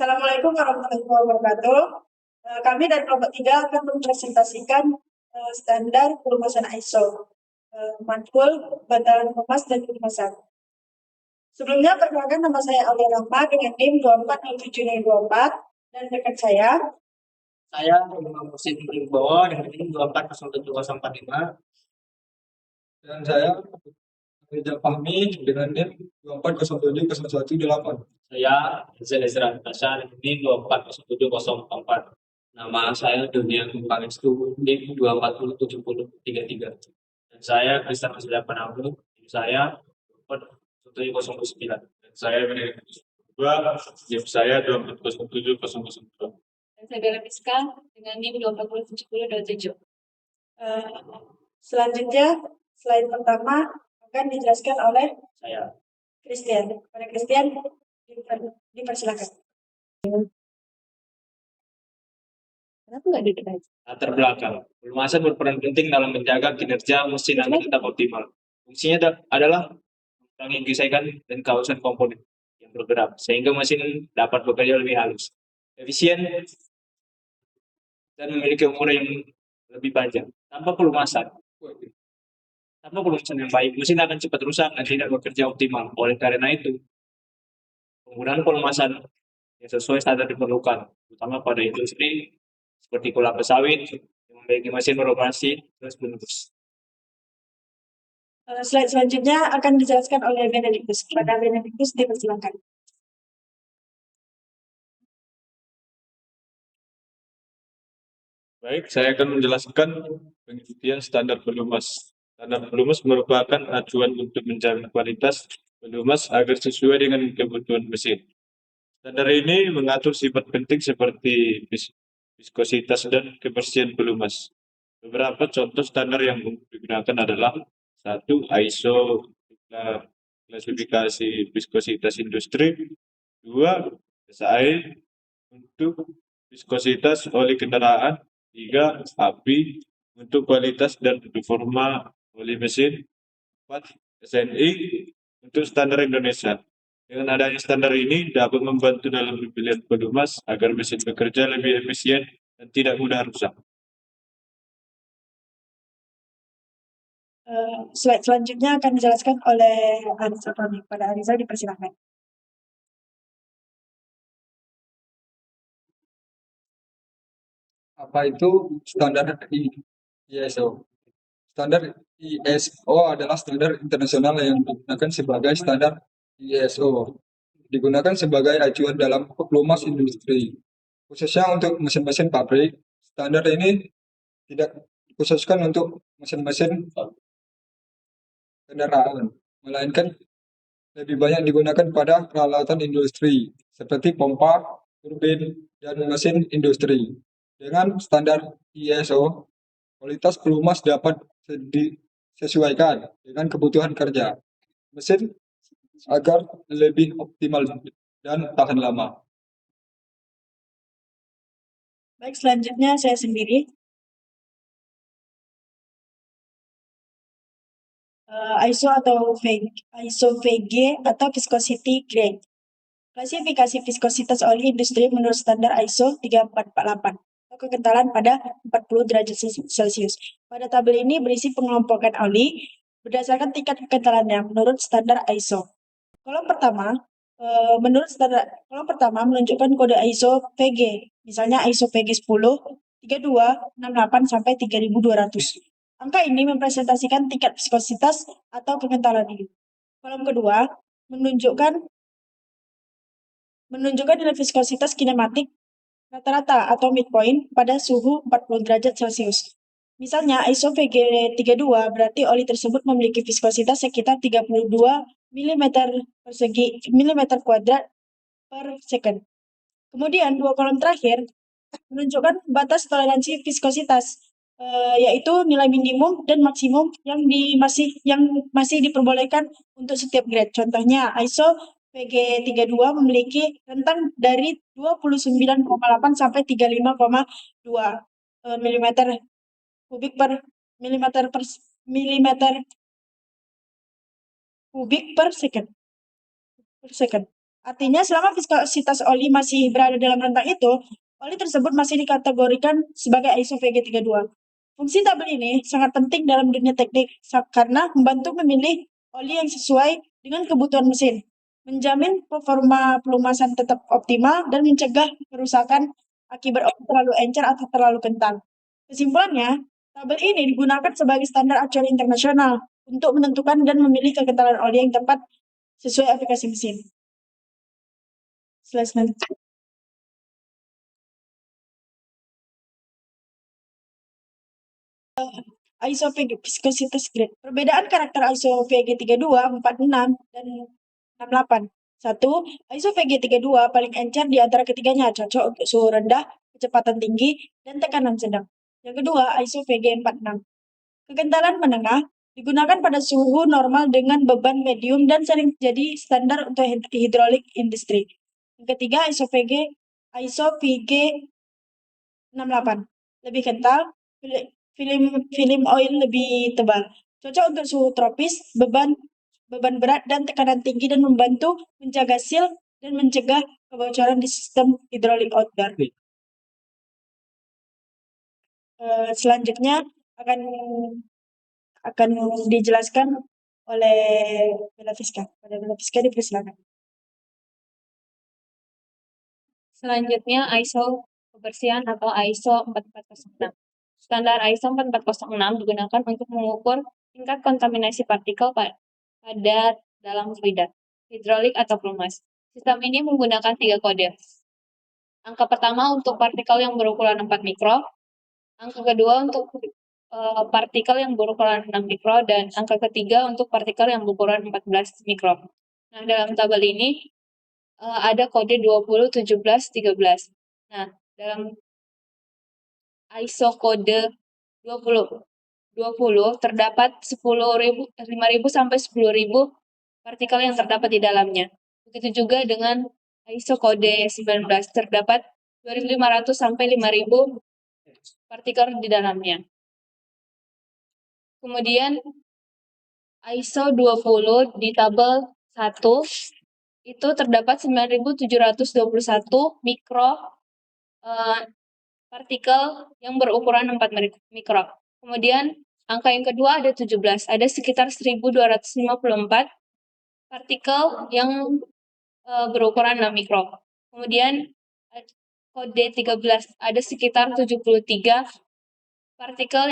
Assalamualaikum warahmatullahi wabarakatuh. Kami dari kelompok 3 akan mempresentasikan standar pelumasan ISO, matkul, bantalan kemas, dan pelumasan. Sebelumnya, perkenalkan nama saya Aulia Rahma dengan NIM 240724 dan rekan saya Imam Husin Wibowo dengan NIM 240745 dan saya Rizal Fahmi dengan NIM 2407018. Saya Ezra Natasha dengan NIM 2407044. Nama saya Dunia Pangestu NIM 2407033. Dan saya Kristen Masila Panamu, NIM saya 24009. Dan saya NIM 2407002. Dan saya Bella Miska dengan NIM 2407027. Selanjutnya, slide pertama akan dijelaskan oleh Saya Christian. Pada Christian, dipersilakan. Kenapa nggak duduk aja? latar belakang. Pelumasan berperan penting dalam menjaga kinerja mesin agar tetap optimal. Fungsinya adalah mengurangi gesekan dan kausan komponen yang bergerak, sehingga mesin dapat bekerja lebih halus, efisien, dan memiliki umur yang lebih panjang. Tanpa pelumasan yang baik, mesin akan cepat rusak dan tidak bekerja optimal. Oleh karena itu, penggunaan pelumasan yang sesuai standar diperlukan, terutama pada industri seperti kelapa sawit yang memiliki mesin beroperasi terus-menerus. Slide selanjutnya akan dijelaskan oleh Benedictus. Pada Benedictus, dipersilakan. Baik, saya akan menjelaskan penelitian standar pelumas. Standar pelumas merupakan acuan untuk menjamin kualitas pelumas agar sesuai dengan kebutuhan mesin. Standar ini mengatur sifat penting seperti viskositas dan kebersihan pelumas. Beberapa contoh standar yang digunakan adalah 1. ISO klasifikasi viskositas industri. 2. SAE untuk viskositas oli kendaraan. 3. API untuk kualitas dan performa oli mesin. 4. SNI untuk standar Indonesia. Dengan adanya standar ini dapat membantu dalam pemilihan pelumas agar mesin bekerja lebih efisien dan tidak mudah rusak. Slide selanjutnya akan dijelaskan oleh Arizal Fahmi. Pada Arizal, dipersilakan. Apa itu standar ISO? Standar ISO adalah standar internasional yang digunakan sebagai standar ISO. Digunakan sebagai acuan dalam pelumas industri. Khususnya untuk mesin-mesin pabrik, standar ini tidak dikhususkan untuk mesin-mesin kendaraan, melainkan lebih banyak digunakan pada peralatan industri seperti pompa, turbin, dan mesin industri. Dengan standar ISO, kualitas pelumas dapat disesuaikan dengan kebutuhan kerja mesin agar lebih optimal dan tahan lama. Baik, selanjutnya saya sendiri. ISO VG atau Viscosity Grade. Klasifikasi viskositas oli industri menurut standar ISO 3448 atau kekentalan pada 40 derajat Celcius. Pada tabel ini berisi pengelompokan oli berdasarkan tingkat kekentalannya menurut standar ISO. Kolom pertama menunjukkan kode ISO VG, misalnya ISO VG 10, 3268 sampai 3200. Angka ini mempresentasikan tingkat viskositas atau kekentalan ini. Kolom kedua menunjukkan nilai viskositas kinematik rata-rata atau midpoint pada suhu 40 derajat Celcius. Misalnya ISO VG 32 berarti oli tersebut memiliki viskositas sekitar 32 mm kuadrat per second. Kemudian dua kolom terakhir menunjukkan batas toleransi viskositas, yaitu nilai minimum dan maksimum yang masih diperbolehkan untuk setiap grade. Contohnya ISO VG 32 memiliki rentang dari 29,8 sampai 35,2 mm kubik per second. Artinya selama viskositas oli masih berada dalam rentang itu, oli tersebut masih dikategorikan sebagai ISO VG32. Fungsi tabel ini sangat penting dalam dunia teknik karena membantu memilih oli yang sesuai dengan kebutuhan mesin, menjamin performa pelumasan tetap optimal, dan mencegah kerusakan akibat oli terlalu encer atau terlalu kental. Kesimpulannya, tabel ini digunakan sebagai standar acuan internasional untuk menentukan dan memilih kekentalan oli yang tepat sesuai aplikasi mesin. Slide selanjutnya. ISO viscositas grade. Perbedaan karakter ISO VG32, 46, dan 68. 1. ISO VG32 paling encer di antara ketiganya, cocok untuk suhu rendah, kecepatan tinggi, dan tekanan sedang. Yang kedua, ISO VG46. Kekentalan menengah digunakan pada suhu normal dengan beban medium dan sering jadi standar untuk hidrolik industri. Yang ketiga, ISO VG68. Lebih kental, film oil lebih tebal. Cocok untuk suhu tropis, beban berat dan tekanan tinggi, dan membantu menjaga seal dan mencegah kebocoran di sistem hidrolik outdoor. Selanjutnya akan dijelaskan oleh Bella Fiska. Pada Bella Fiska dipersilakan. Selanjutnya ISO kebersihan atau ISO 4406. Standar ISO 4406 digunakan untuk mengukur tingkat kontaminasi partikel pada dalam fluida, hidrolik atau pelumas. Sistem ini menggunakan 3 kode. Angka pertama untuk partikel yang berukuran 4 mikro, angka kedua untuk partikel yang berukuran 6 mikro, dan angka ketiga untuk partikel yang berukuran 14 mikro. Nah, dalam tabel ini ada kode 20, 17, 13. Nah, dalam ISO kode 20 terdapat 5.000 sampai 10.000 partikel yang terdapat di dalamnya. Begitu juga dengan ISO kode 19 terdapat 2.500 sampai 5.000 partikel di dalamnya. Kemudian ISO 20 di tabel 1 itu terdapat 9.721 mikro partikel yang berukuran 4 mikro. Kemudian angka yang kedua ada 17, ada sekitar 1.254 partikel yang berukuran 6 mikro. Kemudian kode 13 ada sekitar 73 partikel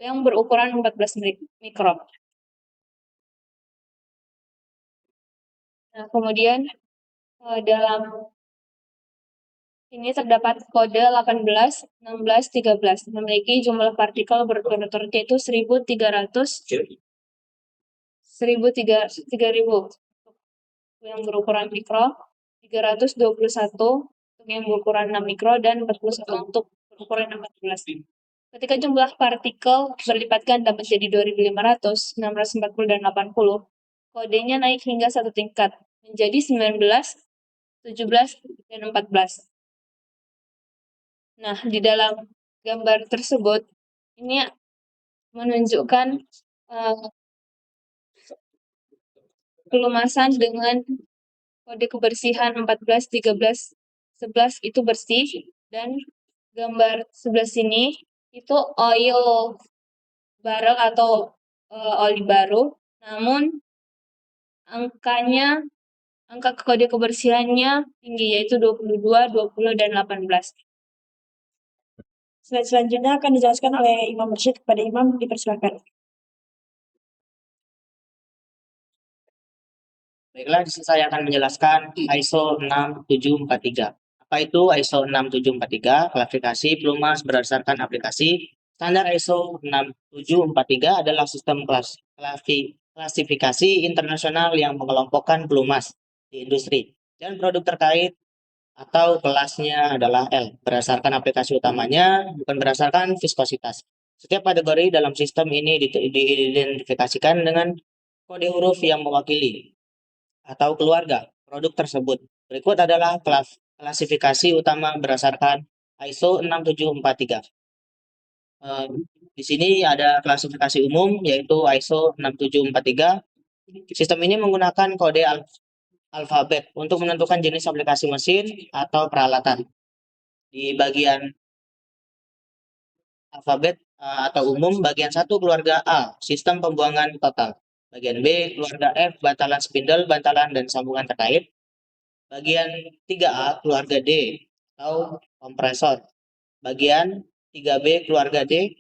yang berukuran 14 mikro. Nah, kemudian dalam ini terdapat kode 18, 16, 13 memiliki jumlah partikel berturut-turut yaitu 3.000 yang berukuran mikro, 321 untuk yang berukuran 6 mikro, dan 41 untuk berukuran 14. Ketika jumlah partikel berlipat ganda menjadi 2.500, 640, dan 80, kodenya naik hingga 1 tingkat menjadi 19, 17, dan 14. Nah, di dalam gambar tersebut ini menunjukkan pelumasan dengan kode kebersihan 14, 13, 11 itu bersih, dan gambar sebelah sini itu oil barrel atau oli baru, namun angka kode kebersihannya tinggi yaitu 22, 20, dan 18. Slide selanjutnya akan dijelaskan oleh Imam Rashid. Kepada Imam dipersilakan. Baiklah, di sini saya akan menjelaskan ISO 6743. Apa itu ISO 6743? Klasifikasi pelumas berdasarkan aplikasi. Standar ISO 6743 adalah sistem klasifikasi internasional yang mengelompokkan pelumas di industri dan produk terkait, atau kelasnya adalah L, berdasarkan aplikasi utamanya, bukan berdasarkan viskositas. Setiap kategori dalam sistem ini diidentifikasikan dengan kode huruf yang mewakili atau keluarga produk tersebut. Berikut adalah klasifikasi utama berdasarkan ISO 6743. Di sini ada klasifikasi umum yaitu ISO 6743. Sistem ini menggunakan kode alfabet untuk menentukan jenis aplikasi mesin atau peralatan. Di bagian alfabet atau umum, bagian 1 keluarga A, sistem pembuangan total. Bagian B, keluarga F, bantalan spindle, bantalan dan sambungan terkait. Bagian 3A, keluarga D atau kompresor. Bagian 3B, keluarga D,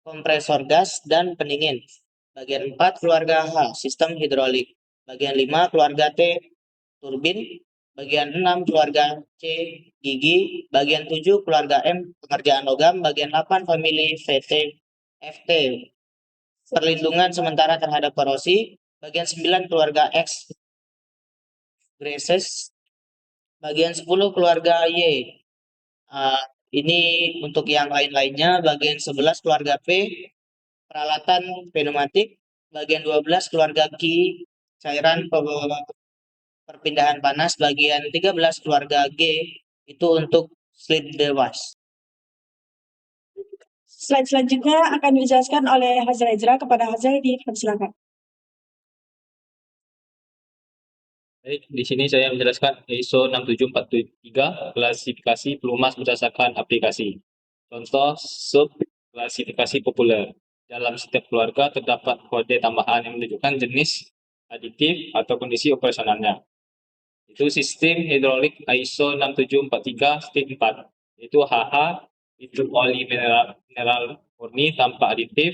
kompresor gas dan pendingin. Bagian 4, keluarga H, sistem hidrolik. Bagian 5, keluarga T, turbin. Bagian 6, keluarga C, gigi. Bagian 7, keluarga M, pengerjaan logam. Bagian 8, famili VT, FT, perlindungan sementara terhadap korosi. Bagian 9, keluarga X, greases. Bagian 10, keluarga Y. Ini untuk yang lain-lainnya. Bagian 11, keluarga P, peralatan pneumatik. Bagian 12, keluarga Q, cairan perpindahan panas. Bagian 13, keluarga G, itu untuk slip device. Slide selanjutnya akan dijelaskan oleh Hazal Ezra. Kepada Hazal, dipersilakan. Baik, di sini saya menjelaskan ISO 67473 klasifikasi pelumas berdasarkan aplikasi. Contoh sub klasifikasi populer. Dalam setiap keluarga terdapat kode tambahan yang menunjukkan jenis aditif atau kondisi operasionalnya. Itu sistem hidrolik ISO 6743-4, yaitu HH itu oli mineral murni tanpa aditif,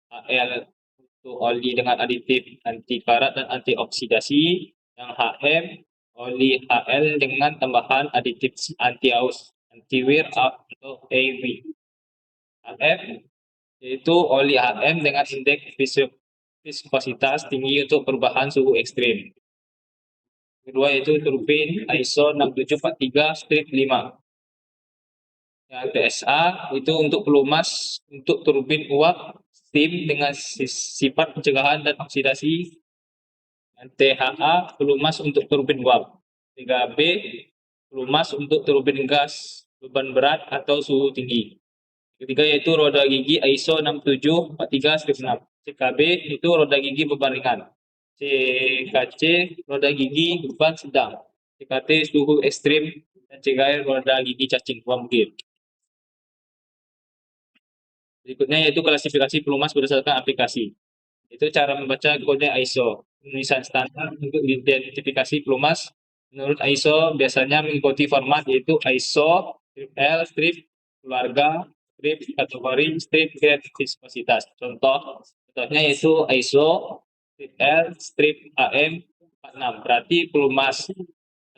HL itu oli dengan aditif anti karat dan anti oksidasi, yang HM oli HL dengan tambahan aditif anti aus, anti wear atau AW. HF yaitu oli HM dengan indeks viskositas tinggi untuk perubahan suhu ekstrim. Kedua yaitu turbin ISO 6743-5. Yang TSA itu untuk pelumas untuk turbin uap steam dengan sifat pencegahan dan oksidasi. THA pelumas untuk turbin uap. 3B pelumas untuk turbin gas beban berat atau suhu tinggi. Ketiga yaitu roda gigi ISO 6743-6. CKB itu roda gigi beban ringan. CKC roda gigi beban sedang. CKT suhu ekstrim dan CKR roda gigi cacing mungkin. Berikutnya yaitu klasifikasi pelumas berdasarkan aplikasi. Itu cara membaca kode ISO. Penulisan standar untuk identifikasi pelumas menurut ISO biasanya mengikuti format yaitu ISO, strip L, strip keluarga, strip kategori, strip grade viskositas. Contohnya yaitu ISO, strip L, strip AM 46. Berarti pelumas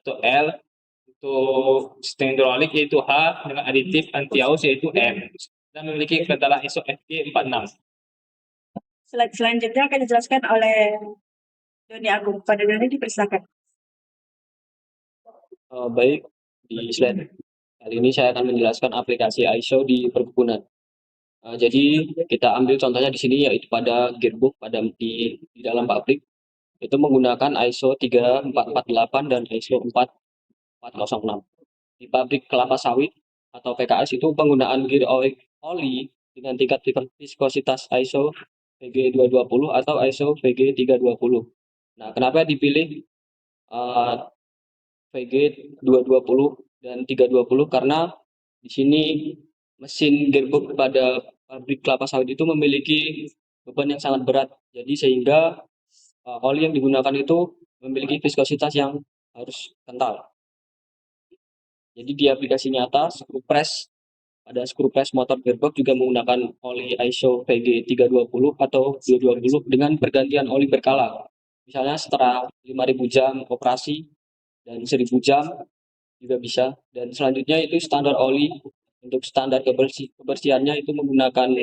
atau L untuk sistem hidrolik yaitu H dengan aditif anti aus yaitu M dan memiliki katalah ISO FG 46. Slide selanjutnya akan dijelaskan oleh Doni Agung. Pada Doni, dipersilakan. Baik, di slide kali ini saya akan menjelaskan aplikasi ISO di perkebunan. Jadi kita ambil contohnya di sini yaitu pada gearbox di dalam pabrik itu menggunakan ISO 3448 dan ISO 4406. Di pabrik kelapa sawit atau PKS itu penggunaan gear oli dengan tingkat viskositas ISO VG 220 atau ISO VG 320. Nah, kenapa dipilih VG 220 dan 320? Karena di sini mesin gearbox pada pabrik kelapa sawit itu memiliki beban yang sangat berat. Jadi sehingga oli yang digunakan itu memiliki viskositas yang harus kental. Jadi di aplikasi nyata pada screw press motor gearbox juga menggunakan oli ISO VG 320 atau 220 dengan pergantian oli berkala. Misalnya setelah 5.000 jam operasi dan 1.000 jam juga bisa. Dan selanjutnya itu standar oli. Untuk standar kebersihannya itu menggunakan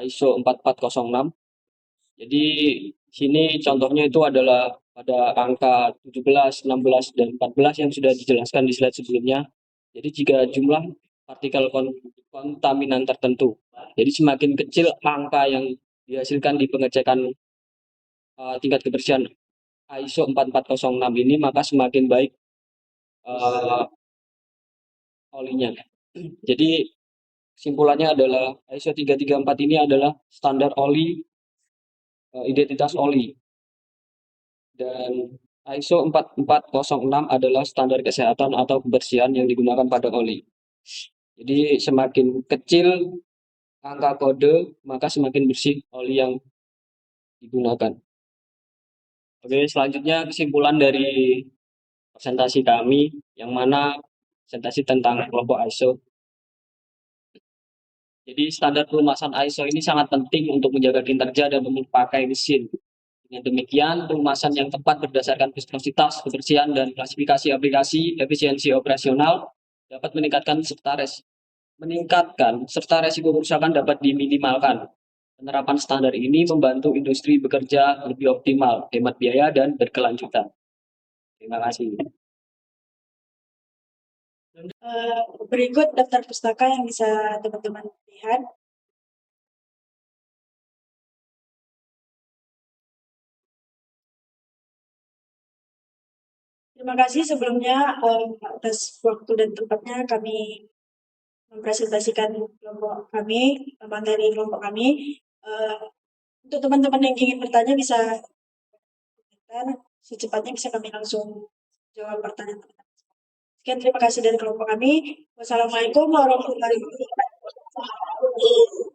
ISO 4406. Jadi sini contohnya itu adalah pada angka 17, 16, dan 14 yang sudah dijelaskan di slide sebelumnya. Jadi jika jumlah partikel kontaminan tertentu, jadi semakin kecil angka yang dihasilkan di pengecekan tingkat kebersihan ISO 4406 ini, maka semakin baik olinya. Jadi kesimpulannya adalah ISO 334 ini adalah standar oli, identitas oli. Dan ISO 4406 adalah standar kesehatan atau kebersihan yang digunakan pada oli. Jadi semakin kecil angka kode, maka semakin bersih oli yang digunakan. Oke, selanjutnya kesimpulan dari presentasi kami, yang mana presentasi tentang kelompok ISO. Jadi standar pelumasan ISO ini sangat penting untuk menjaga kinerja dan memakai mesin. Dengan demikian, pelumasan yang tepat berdasarkan viskositas, kebersihan, dan klasifikasi aplikasi, efisiensi operasional dapat meningkatkan serta resiko kerusakan dapat diminimalkan. Penerapan standar ini membantu industri bekerja lebih optimal, hemat biaya, dan berkelanjutan. Terima kasih. Berikut daftar pustaka yang bisa teman-teman lihat. Terima kasih sebelumnya atas waktu dan tempatnya kami mempresentasikan kelompok kami, materi kelompok kami. Untuk teman-teman yang ingin bertanya bisa komentar, secepatnya bisa kami langsung jawab pertanyaan teman-teman. Sekian, terima kasih dari kelompok kami. Wassalamualaikum warahmatullahi wabarakatuh.